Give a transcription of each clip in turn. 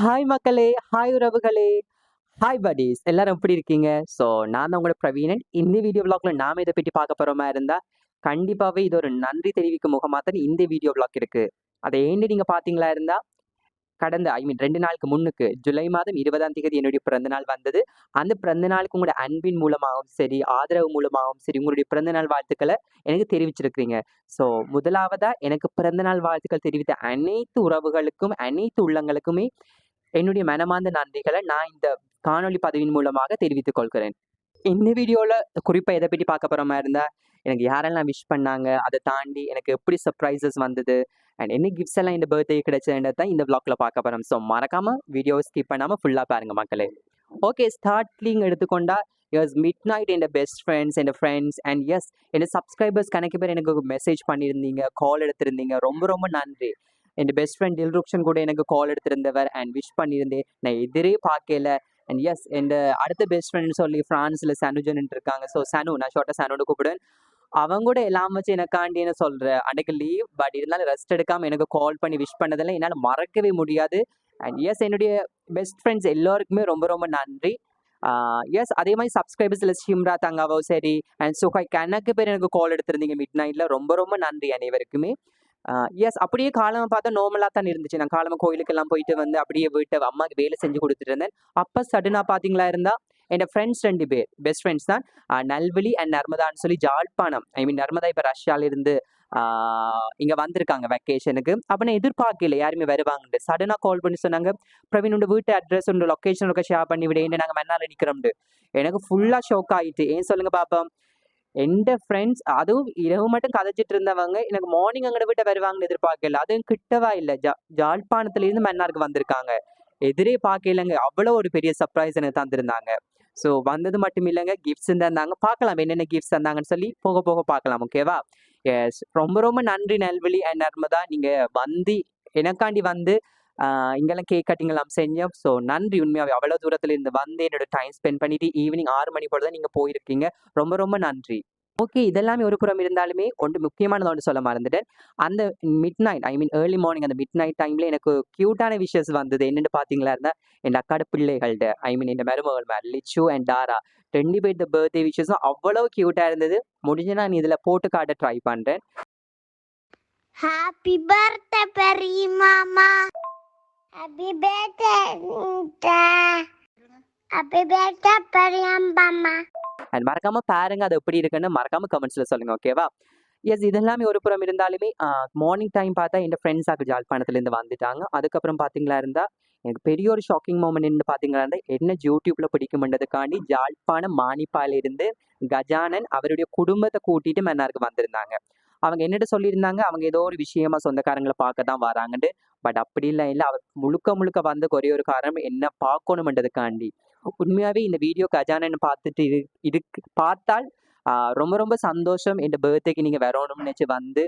Hi மக்களே, hi உறவுகளே, hi படீஸ் எல்லாரும் எப்படி இருக்கீங்க? ஸோ நான் தான் உங்களோட பிரவீனன். இந்த வீடியோ விளாக்ல நாம இதை பற்றி பார்க்க போகிற மாதிரி இருந்தால் கண்டிப்பாகவே இது ஒரு நன்றி தெரிவிக்கும் முகமாக தான் இந்த வீடியோ விளாக் இருக்கு. அதை ஏன்னு நீங்கள் பார்த்தீங்களா இருந்தால் கடந்த 2 நாளுக்கு முன்னுக்கு ஜூலை மாதம் 20ஆம் தேதி என்னுடைய பிறந்தநாள் வந்தது. அந்த பிறந்த நாளுக்கு உங்களோட அன்பின் மூலமாகவும் சரி, ஆதரவு மூலமாகவும் சரி, உங்களுடைய பிறந்தநாள் வாழ்த்துக்களை எனக்கு தெரிவிச்சிருக்கிறீங்க. ஸோ முதலாவதா எனக்கு பிறந்தநாள் வாழ்த்துக்கள் தெரிவித்த அனைத்து உறவுகளுக்கும், அனைத்து உள்ளங்களுக்குமே என்னுடைய மனமார்ந்த நன்றிகளை நான் இந்த காணொளி பதிவின் மூலமாக தெரிவித்துக் கொள்கிறேன். இந்த வீடியோல குறிப்பா எதை பத்தி பார்க்க போற மாதிரி இருந்தா, எனக்கு யாரெல்லாம் விஷ் பண்ணாங்க, அதை தாண்டி எனக்கு எப்படி சர்ப்ரைசஸ் வந்தது அண்ட் என்ன கிஃப்ட்ஸ் எல்லாம் இந்த பர்த்டே கிடைச்சதுன்றத தான் இந்த vlogல பார்க்க போறோம். ஸோ மறக்காம வீடியோவை ஸ்கிப் பண்ணாம ஃபுல்லா பாருங்க மக்களே. ஓகே, ஸ்டார்ட்லிங் எடுத்துக்கொண்டா எஸ் மிட் நைட் என் பெஸ்ட் ஃப்ரெண்ட்ஸ் என் ஃப்ரெண்ட்ஸ் அண்ட் எஸ் என் சப்ஸ்கிரைபர்ஸ் கணக்கு பேர் எனக்கு மெசேஜ் பண்ணியிருந்தீங்க, கால் எடுத்திருந்தீங்க. ரொம்ப ரொம்ப நன்றி. என் பெஸ்ட் ஃப்ரெண்ட் தில்ருக்ஷன் கூட எனக்கு கால் எடுத்திருந்தவர் அண்ட் விஷ் பண்ணியிருந்தேன். நான் எதிரே பார்க்கல. அண்ட் எஸ் என் அடுத்த பெஸ்ட் ஃப்ரெண்ட்னு சொல்லி ஃப்ரான்ஸில் சனுஜன் இருக்காங்க. ஸோ சனு, நான் ஷார்ட்டாக சனுன்னு கூப்பிடுவேன். அவங்க கூட எல்லாம் வச்சு எனக்காண்டி என்ன சொல்கிறேன், அன்றைக்கு லீவ் பட் இருந்தாலும் ரெஸ்ட் எடுக்காமல் எனக்கு கால் பண்ணி விஷ் பண்ணதெல்லாம் என்னால் மறக்கவே முடியாது. அண்ட் எஸ் என்னுடைய பெஸ்ட் ஃப்ரெண்ட்ஸ் எல்லோருக்குமே ரொம்ப ரொம்ப நன்றி. எஸ் அதே மாதிரி சப்ஸ்கிரைபர்ஸில் ஷிம்ரா தங்காவோ சரி அண்ட் சுகாய் கணக்கு பேர் எனக்கு கால் எடுத்திருந்தீங்க மிட் நைட்டில். ரொம்ப ரொம்ப நன்றி அனைவருக்குமே. எஸ் அப்படியே காலமா பார்த்தா நார்மலாக தான் இருந்துச்சு. நான் காலமா கோயிலுக்கெல்லாம் போயிட்டு வந்து அப்படியே வீட்டை அம்மாவுக்கு வேலை செஞ்சு கொடுத்துட்டு இருந்தேன். அப்போ சடனாக பார்த்தீங்களா இருந்தா என் ஃப்ரெண்ட்ஸ் 2 பேர் பெஸ்ட் ஃப்ரெண்ட்ஸ் தான். நல்வழி அண்ட் நர்மதான்னு சொல்லி ஜாழ்ப்பாணம், நர்மதா இப்போ ரஷ்யால இருந்து இங்கே வந்திருக்காங்க வெக்கேஷனுக்கு. அப்போ நான் எதிர்பார்க்கல யாருமே வருவாங்கன்ட்டு. சடனாக கால் பண்ணி சொன்னாங்க, பிரவீன் உண்டு வீட்டு அட்ரஸ் உண்டு லொக்கேஷன் ஷேர் பண்ணி விட, நாங்கள் மண்ணால் நிற்கிறோம்ட்டு. எனக்கு ஃபுல்லாக ஷோக் ஆகிட்டு. ஏன் சொல்லுங்க பாப்போம். எந்த ஃப்ரெண்ட்ஸ் அதுவும் இரவு மட்டும் கதைச்சிட்டு இருந்தவங்க எனக்கு மார்னிங் அங்கே விட்டு வருவாங்கன்னு எதிர்பார்க்கல. அதுவும் கிட்டவா இல்லை, ஜாழ்ப்பாணத்துலேருந்து மன்னாருக்கு வந்திருக்காங்க. எதிரே பார்க்கலங்க. அவ்வளோ ஒரு பெரிய சர்ப்ரைஸ் எனக்கு தந்திருந்தாங்க. ஸோ வந்தது மட்டும் இல்லைங்க, கிஃப்ட்ஸ் தந்தாங்க. பார்க்கலாம் என்னென்ன கிஃப்ட்ஸ் தந்தாங்கன்னு சொல்லி போக போக பார்க்கலாம். ஓகேவா? எஸ் ரொம்ப ரொம்ப நன்றி நல்வழி அண்ட் நர்மதா. நீங்கள் வந்து எனக்காண்டி வந்து இங்கெல்லாம் கேக் கட்டிங் எல்லாம் செஞ்சோம். ஸோ நன்றி உண்மையாகவே. அவ்வளோ தூரத்தில் இருந்து வந்து என்னோட டைம் ஸ்பெண்ட் பண்ணிட்டு ஈவினிங் 6 மணி போல தான் நீங்கள் போயிருக்கீங்க. ரொம்ப ரொம்ப நன்றி. ஓகே, இதெல்லாமே ஒரு புறம் இருந்தாலுமே ஒன்று முக்கியமானது ஒன்று சொல்ல மறந்துட்டேன். அந்த மிட் நைட் ஏர்லி மார்னிங் அந்த மிட் நைட் டைம்ல எனக்கு கியூட்டான விஷஸ் வந்தது. என்னென்னு பார்த்தீங்களா இருந்தா என் அக்காட பிள்ளைகள்கிட்ட என் மருமகள் மேல் லிச்சு அண்ட் டாரா 2 பேர் பர்த்டே விஷஸும் அவ்வளோ கியூட்டா இருந்தது. முடிஞ்சு நான் இதில் போட்டு காட்ட ட்ரை பண்ணுறேன். Happy birthday, Peri Mama. Happy birthday, Nita. Happy birthday, Peri Mama. And மறக்காம பாருங்க அது எப்படி இருக்குன்னு மறக்காம கமெண்ட்ஸ்ல சொல்லுங்க. ஓகேவா? எஸ் இதெல்லாமே ஒரு புறம் இருந்தாலுமே மார்னிங் டைம் பார்த்தா என் ஃப்ரெண்ட்ஸாக ஜாழ்ப்பாணத்துலேருந்து வந்துட்டாங்க. அதுக்கப்புறம் பார்த்தீங்களா இருந்தா எனக்கு பெரிய ஒரு ஷாக்கிங் மூமெண்ட் என்ன பார்த்தீங்களா இருந்தால் என்ன யூடியூப்ல பிடிக்கும்ன்றதுக்காண்டி ஜாழ்ப்பாணம் மானிப்பாலிருந்து கஜானன் அவருடைய குடும்பத்தை கூட்டிட்டு மன்னாருக்கு வந்திருந்தாங்க. அவங்க என்னட்டு சொல்லியிருந்தாங்க, அவங்க ஏதோ ஒரு விஷயமா சொந்தக்காரங்களை பார்க்க தான் வராங்கன்ட்டு. பட் அப்படிலாம் இல்லை. அவர் முழுக்க முழுக்க வந்து ஒரே ஒரு காரணம் என்ன பார்க்கணுமென்றதுக்காண்டி. உண்மையாவே இந்த வீடியோ கஜானன் பார்த்துட்டு இருக்கு பார்த்தால் ரொம்ப ரொம்ப சந்தோஷம். இந்த பர்த்டேக்கு நீங்க வரணும்னு நினைச்சு வந்து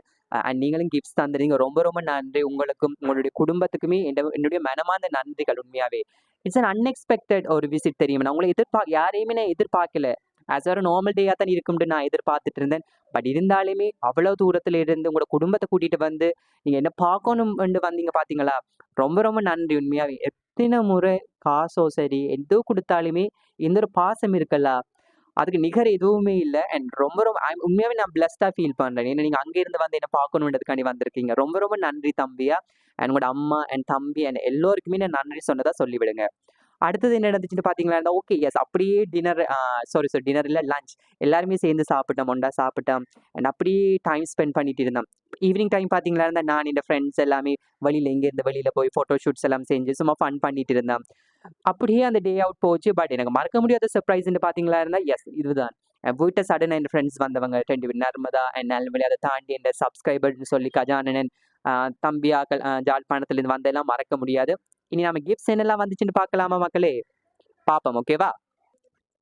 நீங்களும் கிஃப்ட்ஸ் தந்துறீங்க. ரொம்ப ரொம்ப நன்றி. உங்களுக்கும் உங்களுடைய குடும்பத்துக்குமே என்னுடைய மனமார்ந்த நன்றிகள். உண்மையாவே இட்ஸ் அன் அன்எக்ஸ்பெக்டட் ஒரு விசிட் தெரியும். நான் உங்களை யாரையுமே நான் எதிர்பார்க்கல. ஆஸ் ஒரு நார்மல் டேயா தான் இருக்கும்னு நான் எதிர்பார்த்துட்டு இருந்தேன். பட் இருந்தாலுமே அவ்வளவு தூரத்துல இருந்து உங்களோட குடும்பத்தை கூட்டிட்டு வந்து நீங்க என்ன பார்க்கணும் வந்தீங்க பாத்தீங்களா? ரொம்ப ரொம்ப நன்றி. உண்மையாவே எத்தனை முறை காசோ சரி எதோ கொடுத்தாலுமே இந்த ஒரு பாசம் இருக்குல்ல, அதுக்கு நிகர் எதுவுமே இல்லை. அண்ட் ரொம்ப ரொம்ப உண்மையாவே நான் பிளஸ்டா ஃபீல் பண்றேன். ஏன்னா நீங்க அங்க இருந்து வந்து என்ன பார்க்கணுன்றதுக்காண்டி வந்திருக்கீங்க. ரொம்ப ரொம்ப நன்றி தம்பியா. அண்ட் உங்களோட அம்மா அண்ட் தம்பி அண்ட் எல்லோருக்குமே நான் நன்றி சொன்னதா சொல்லிவிடுங்க. அடுத்தது என்ன நடந்துச்சுன்னு பார்த்தீங்களா, ஓகே எஸ் அப்படியே டின்னர் சாரி டின்னர் இல்லை லஞ்ச் எல்லாருமே சேர்ந்து சாப்பிட்டோம், ஒன்றா சாப்பிட்டோம். அண்ட் அப்படியே டைம் ஸ்பெண்ட் பண்ணிட்டு இருந்தோம். ஈவினிங் டைம் பார்த்தீங்களா இருந்தால் நான் இந்த ஃப்ரெண்ட்ஸ் எல்லாமே இங்கேருந்து வெளியில் போய் ஃபோட்டோ ஷூட்ஸ் எல்லாம் செஞ்சு சும்மா ஃபன் பண்ணிட்டு இருந்தோம். அப்படியே அந்த டே அவுட் போச்சு. பட் எனக்கு மறக்க முடியாத சர்ப்ரைஸ்ன்னு பார்த்தீங்களா இருந்தால் எஸ் இதுதான். வீட்டை சடன் என் ஃப்ரெண்ட்ஸ் வந்தவங்க 2 பேர் நர்மதா அண்ட் நல்வழி. அதை தாண்டி என் சப்ஸ்கிரைபர்னு சொல்லி கஜானனன் தம்பியாக்கள் ஜாழ்ப்பாணத்துலேருந்து வந்தெல்லாம் மறக்க முடியாது. இனி நம்ம கிஃப்ட்ஸ் என்னெல்லாம் வந்துச்சுன்னு பார்க்கலாமா மக்களே? பார்ப்போம். ஓகேவா?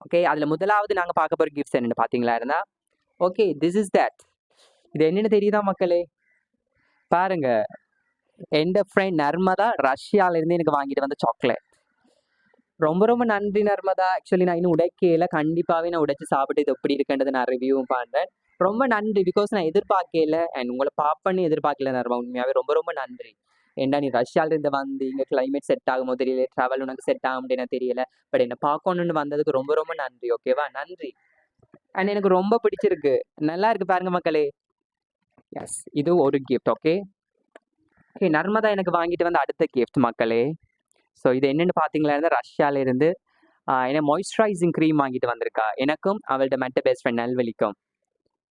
ஓகே, அதில் முதலாவது நாங்கள் பார்க்க போகிற கிஃப்ட்ஸ் என்னென்னு பார்த்தீங்களா இருந்தா ஓகே திஸ் இஸ் தட். இது என்னென்னு தெரியுதா மக்களே? பாருங்க, என் ஃப்ரெண்ட் நர்மதா ரஷ்யாவிலேருந்து எனக்கு வாங்கிட்டு வந்த சாக்லேட். ரொம்ப ரொம்ப நன்றி நர்மதா. ஆக்சுவலி நான் இன்னும் உடைக்கையில கண்டிப்பாகவே நான் உடைச்சு சாப்பிட்டு இது எப்படி இருக்குன்றது நான் ரிவ்யூவும் பண்ணுறேன். ரொம்ப நன்றி. பிகாஸ் நான் எதிர்பார்க்கல அண்ட் உங்களை பார்ப்பேன்னு எதிர்பார்க்கல நர்மா. உண்மையாகவே ரொம்ப ரொம்ப நன்றி. ஏன்டா நீ ரஷ்யாவிலேருந்து வந்து இங்கே கிளைமேட் செட் ஆகுமோ தெரியல, ட்ராவல் உனக்கு செட் ஆகும்னு எனக்கு தெரியல, பட் என்னை பார்க்கணுன்னு வந்ததுக்கு ரொம்ப ரொம்ப நன்றி. ஓகேவா, நன்றி. அண்ட் எனக்கு ரொம்ப பிடிச்சிருக்கு, நல்லா இருக்கு பாருங்க மக்களே. எஸ், இது ஒரு கிஃப்ட். ஓகே ஓகே, நர்மதா எனக்கு வாங்கிட்டு வந்த அடுத்த கிஃப்ட் மக்களே. ஸோ இது என்னென்னு பார்த்தீங்களா, ரஷ்யாவிலேருந்து என்ன மாய்ஸ்சரைசிங் க்ரீம் வாங்கிட்டு வந்திருக்கா, எனக்கும் அவள்கிட்ட மெட்ட பெஸ்ட் ஃப்ரெண்ட் நல்வலிக்கும்.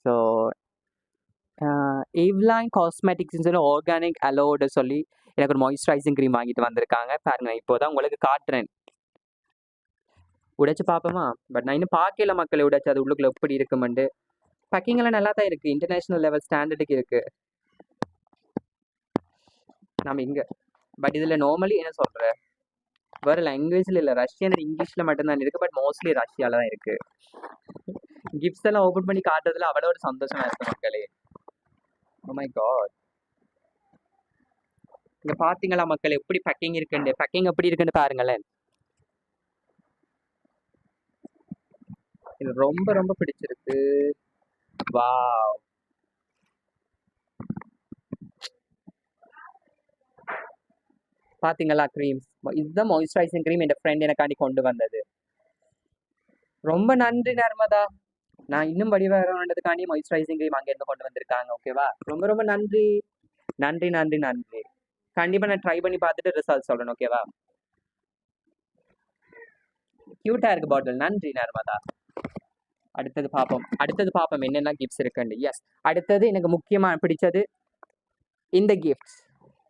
ஸோ ஈவ்லைன் காஸ்மெட்டிக்ஸ்னு சொல்லி ஆர்கானிக் அலோடு சொல்லி எனக்கு ஒரு மாய்ஸ்சரைசிங் க்ரீம் வாங்கிட்டு வந்திருக்காங்க. பாருங்க, இப்போ தான் உங்களுக்கு காட்டுறேன். உடைச்சு பார்ப்போமா? பட் நான் இன்னும் பார்க்கல மக்களை உடைச்சு அது உள்ளுக்குள்ள எப்படி இருக்குமெண்டு. பேக்கிங் எல்லாம் நல்லா தான் இருக்குது, இன்டர்நேஷ்னல் லெவல் ஸ்டாண்டர்டுக்கு இருக்குது. நம்ம இங்கே பட் இதில் நார்மலி என்ன சொல்கிறேன், வேறு லாங்குவேஜில் இல்லை, ரஷ்யன் இங்கிலீஷில் மட்டும்தான் இருக்குது. பட் மோஸ்ட்லி ரஷ்யாவில் தான் இருக்குது. கிஃப்ட்ஸ் எல்லாம் ஓப்பன் பண்ணி காட்டுறதுல அவ்வளோ ஒரு சந்தோஷமா இருக்குது மக்களே. ஓ மை காட், இங்கே பார்த்தீங்களா மக்கள் எப்படி பேக்கிங் இருக்குன்னு, பேக்கிங் எப்படி இருக்குன்னு பாருங்களேன். இது ரொம்ப ரொம்ப பிடிச்சிருக்கு. வாவ், பார்த்தீங்களா க்ரீம்ஸ், இதுதான் மாய்ஸ்சரைசிங் க்ரீம் என் ஃப்ரெண்ட் எனக்காண்டி கொண்டு வந்தது. ரொம்ப நன்றி நர்மதா, நான் இன்னும் வடிவதுக்காண்டி மாய்ஸ்சரைசிங் க்ரீம் அங்கேருந்து கொண்டு வந்திருக்காங்க. ஓகேவா, ரொம்ப ரொம்ப நன்றி நன்றி நன்றி நன்றி. கண்டிப்பாக நான் ட்ரை பண்ணி பார்த்துட்டு ரிசல்ட் சொல்கிறேன். ஓகேவா, க்யூட்டாக இருக்குது பாட்டில். நன்றி நர்மதா. அடுத்தது பார்ப்போம் என்னென்ன கிஃப்ட்ஸ் இருக்குன்னு. எஸ், அடுத்தது எனக்கு முக்கியமாக பிடிச்சது இந்த கிஃப்ட்ஸ்.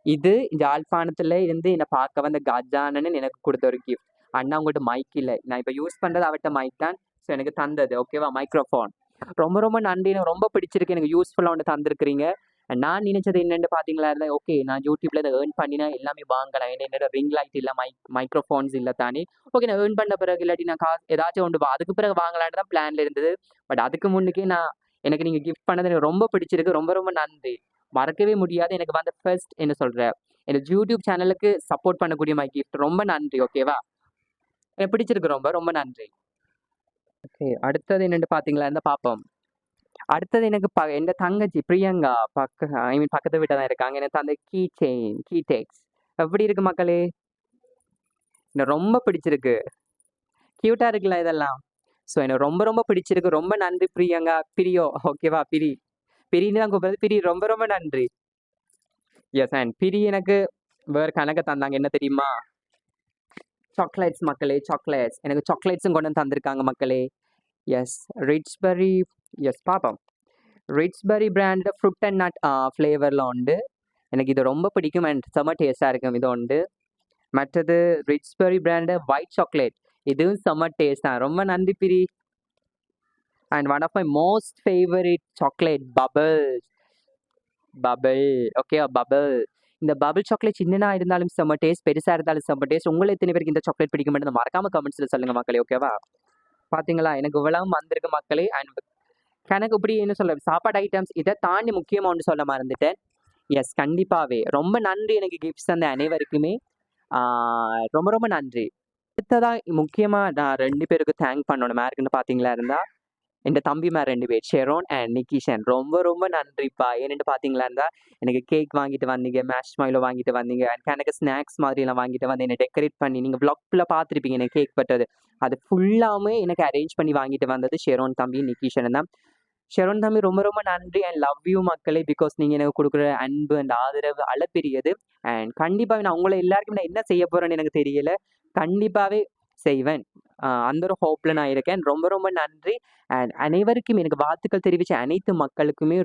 இது யாழ்ப்பாணத்தில் இருந்து என்னை பார்க்க வந்த கஜானன்னு எனக்கு கொடுத்த ஒரு கிஃப்ட். அண்ணா உங்கள்கிட்ட மைக் இல்லை, நான் இப்போ யூஸ் பண்ணுறது அவர்கிட்ட மைக் தான். ஸோ எனக்கு தந்தது. ஓகேவா, மைக்ரோஃபோன். ரொம்ப ரொம்ப நன்றி, எனக்கு ரொம்ப பிடிச்சிருக்கு, எனக்கு யூஸ்ஃபுல்லாக ஒன்று தந்திருக்கிறீங்க. நான் நினைச்சது என்னென்னு பார்த்தீங்களா, இல்லை ஓகே நான் யூடியூப்ல இதை ஏர்ன் பண்ணினா எல்லாமே வாங்கலாம், என்னோட ரிங் லைட் இல்லை, மைக்ரோஃபோன்ஸ் இல்லை தானே. ஓகே, நான் ஏர்ன் பண்ண பிறகு இல்லாட்டி நான் காசு ஏதாச்சும் ஒன்று அதுக்கு பிறகு வாங்கலான்னு தான் பிளான்ல இருந்தது. பட் அதுக்கு முன்னுக்கே எனக்கு நீங்கள் கிஃப்ட் பண்ணது எனக்கு ரொம்ப பிடிச்சிருக்கு. ரொம்ப ரொம்ப நன்றி, மறக்கவே முடியாது. எனக்கு வந்து ஃபர்ஸ்ட் என்ன சொல்கிறேன், எனக்கு யூடியூப் சேனலுக்கு சப்போர்ட் பண்ணக்கூடிய மை கிஃப்ட். ரொம்ப நன்றி. ஓகேவா, எனக்கு பிடிச்சிருக்கு, ரொம்ப ரொம்ப நன்றி. ஓகே, அடுத்தது என்னென்னு பார்த்தீங்களா, இந்த பார்ப்போம். அடுத்தது எனக்கு என் தங்கச்சி பிரியங்கா பக்கத்து வீட்டில் தான் இருக்காங்க. எனக்கு அந்த கீ டேக்ஸ் எப்படி இருக்கு மக்களே, எனக்கு ரொம்ப பிடிச்சிருக்கு, க்யூட்டாக இருக்குல்ல இதெல்லாம். ஸோ எனக்கு ரொம்ப ரொம்ப பிடிச்சிருக்கு. ரொம்ப நன்றி பிரியங்கா, பிரியோ. ஓகேவா, பிரின்னு தான் கூப்பிடுறது, பிரி. ரொம்ப ரொம்ப நன்றி. எஸ், அண்ட் பிரி எனக்கு வேறு கணக்கு தந்தாங்க, என்ன தெரியுமா, சாக்லேட்ஸ் மக்களே, சாக்லேட்ஸ். எனக்கு சாக்லேட்ஸும் கொண்டு வந்து தந்திருக்காங்க மக்களே. எஸ், ரிச்பெரி. எஸ், பார்ப்போம். ரிச்பெரி பிராண்ட் ஃப்ரூட் அண்ட் நட் ஃப்ளேவரில் உண்டு. எனக்கு இது ரொம்ப பிடிக்கும் அண்ட் செம்ம டேஸ்ட்டாக இருக்கும். இது உண்டு. மற்றது ரிச்பெரி பிராண்டு ஒயிட் சாக்லேட், இதுவும் செம்ம டேஸ்ட் தான். ரொம்ப நன்றி பிரி. And one of my most favourite chocolate bubble. Okay, bubble. இந்த பபிள் சாக்லேட் சின்னதாக இருந்தாலும் செம்ம டேஸ்ட், பெருசாக இருந்தாலும் செம்ம டேஸ்ட். உங்களை எத்தனை பேருக்கு இந்த சாக்லேட் பிடிக்க மாட்டேன் மறக்காம கமெண்ட்ஸில் சொல்லுங்கள் மக்களே. ஓகேவா, பார்த்தீங்களா எனக்கு இவ்வளவு வந்திருக்கு மக்களே. அண்ட் எனக்கு இப்படி என்ன சொல்ல, சாப்பாடு ஐட்டம்ஸ் இதை தாண்டி முக்கியமாக ஒன்று சொல்ல மறந்துட்டேன். எஸ், கண்டிப்பாகவே ரொம்ப நன்றி எனக்கு கிஃப்ட்ஸ் தந்த அனைவருக்குமே. ரொம்ப ரொம்ப நன்றி. அடுத்ததாக முக்கியமாக நான் 2 பேருக்கு தேங்க் பண்ணணும். யாருக்குன்னு பார்த்தீங்களா இருந்தால் என் தம்பிமார் 2 பேர், ஷெரோன் அண்ட் நிக்கிஷன். ரொம்ப ரொம்ப நன்றிப்பா. ஏன்னு பார்த்தீங்களா இருந்தால் எனக்கு கேக் வாங்கிட்டு வந்தீங்க, மேஷ் மைலோ வாங்கிட்டு வந்தீங்க, அண்ட் எனக்கு ஸ்நாக்ஸ் மாதிரிலாம் வாங்கிட்டு வந்து என்னை டெக்கரேட் பண்ணி, நீங்கள் வ்ளாக்ல பார்த்துருப்பீங்க எனக்கு கேக் பட்டது, அது ஃபுல்லாமே எனக்கு அரேஞ்ச் பண்ணி வாங்கிட்டு வந்தது ஷெரோன் தம்பி நிக்கிஷன் தான். ஷெரோன் தம்பி ரொம்ப ரொம்ப நன்றி அண்ட் லவ் யூ மக்களே. பிகாஸ் நீங்கள் எனக்கு கொடுக்குற அன்பு அண்ட் ஆதரவு அளப்பெரியது. அண்ட் கண்டிப்பாக நான் உங்களை எல்லாருக்கும் நான் என்ன செய்ய போகிறேன்னு எனக்கு தெரியல, கண்டிப்பாகவே செய்வேன். அந்த ஒரு ஹோப்பில் நான் இருக்கேன். ரொம்ப ரொம்ப நன்றி. அண்ட் அனைவருக்கும் எனக்கு வாழ்த்துக்கள் தெரிவித்த அனைத்து மக்களுக்குமே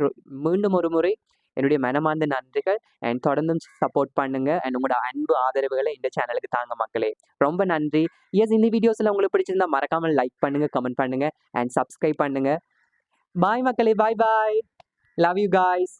மீண்டும் ஒரு முறை என்னுடைய மனமார்ந்த நன்றிகள். அண்ட் தொடர்ந்தும் சப்போர்ட் பண்ணுங்க அண்ட் உங்களோட அன்பு ஆதரவுகளை இந்த சேனலுக்கு தாங்க மக்களே. ரொம்ப நன்றி. எஸ், இந்த வீடியோஸில் உங்களுக்கு பிடிச்சிருந்தா மறக்காமல் லைக் பண்ணுங்க, கமெண்ட் பண்ணுங்க அண்ட் சப்ஸ்கிரைப் பண்ணுங்க. பாய் மக்களே, bye bye. Love you guys.